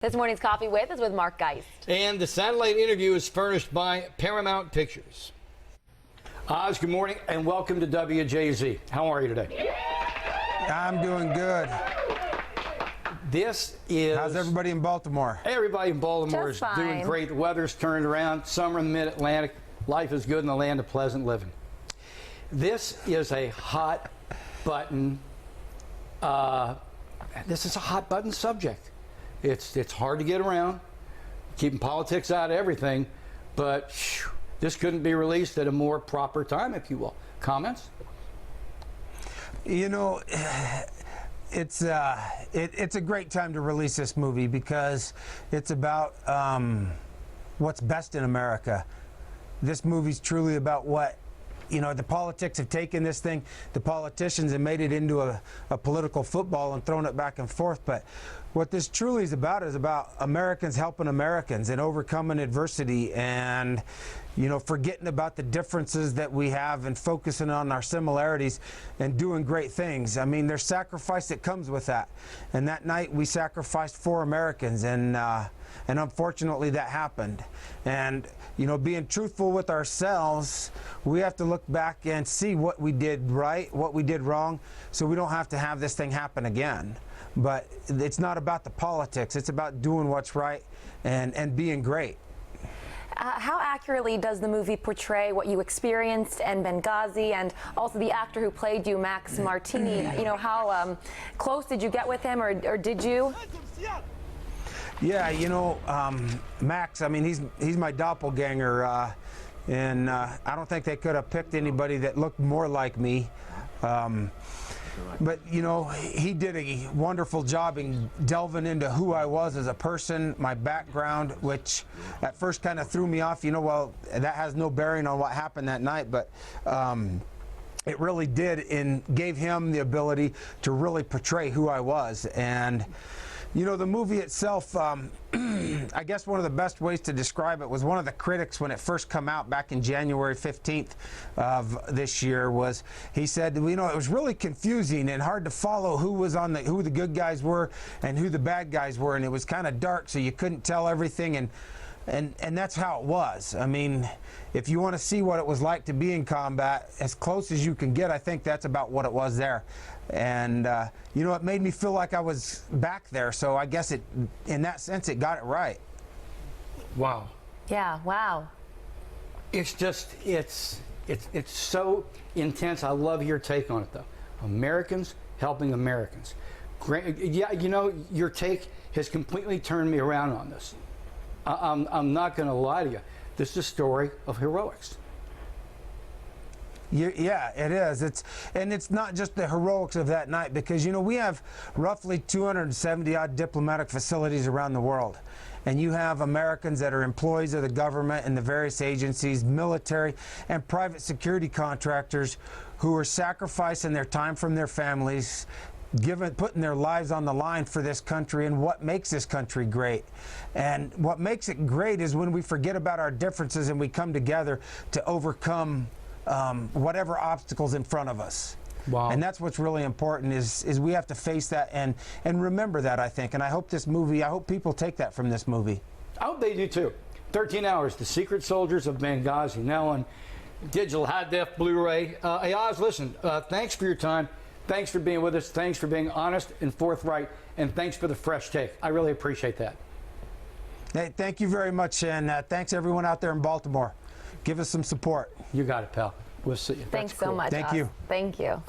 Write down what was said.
This morning's Coffee With is with Mark Geist. And the satellite interview is furnished by Paramount Pictures. Oz, good morning and welcome to WJZ. How are you today? I'm doing good. This is... How's everybody in Baltimore? Everybody in Baltimore Just is doing fine. great. The weather's turned around. Summer in the mid-Atlantic. Life is good in the land of pleasant living. This is a hot button. This is a hot button subject. It's hard to get around, keeping politics out of everything, but this couldn't be released at a more proper time, if you will. Comments? You know, it's a great time to release this movie because it's about what's best in America. This movie's truly about what, you know, the politics have taken this thing, the politicians have made it into a political football and thrown it back and forth. But what this truly is about Americans helping Americans and overcoming adversity and, you know, forgetting about the differences that we have and focusing on our similarities and doing great things. I mean, there's sacrifice that comes with that. And that night we sacrificed 4 Americans and unfortunately that happened. And, you know, being truthful with ourselves, we have to look back and see what we did right, what we did wrong, so we don't have to have this thing happen again. But it's not about the politics, it's about doing what's right and being great. How accurately does the movie portray what you experienced in Benghazi, and also the actor who played you, Max Martini? You know, how close did you get with him, or did you? Yeah, you know, Max, I mean, he's my doppelganger, and I don't think they could have picked anybody that looked more like me. But, you know, he did a wonderful job in delving into who I was as a person, my background, which at first kind of threw me off. You know, well, that has no bearing on what happened that night, but it really did, and gave him the ability to really portray who I was. And you know, the movie itself, I guess one of the best ways to describe it was one of the critics when it first come out back in January 15th of this year was, he said, you know, it was really confusing and hard to follow who the good guys were and who the bad guys were, and it was kind of dark, so you couldn't tell everything, and that's how it was. I mean, if you want to see what it was like to be in combat, as close as you can get, I think that's about what it was there. And, you know, it made me feel like I was back there, so I guess in that sense, it got it right. Wow. Yeah, wow. It's just, it's so intense. I love your take on it, though. Americans helping Americans. Yeah, you know, your take has completely turned me around on this. I'm not going to lie to you. This is a story of heroics. Yeah, it is. It's not just the heroics of that night, because, you know, we have roughly 270 odd diplomatic facilities around the world. And you have Americans that are employees of the government and the various agencies, military and private security contractors who are sacrificing their time from their families, putting their lives on the line for this country and what makes this country great. And what makes it great is when we forget about our differences and we come together to overcome whatever obstacles in front of us. Wow. And that's what's really important is we have to face that and remember that, I think. And I hope I hope people take that from this movie. I hope they do too. 13 Hours, The Secret Soldiers of Benghazi, now on digital high-def Blu-ray. Hey, Oz, listen, thanks for your time. Thanks for being with us. Thanks for being honest and forthright. And thanks for the fresh take. I really appreciate that. Hey, thank you very much. And thanks everyone out there in Baltimore. Give us some support. You got it, pal. We'll see you. Thanks so much. Thank Oz. you. Thank you. Great.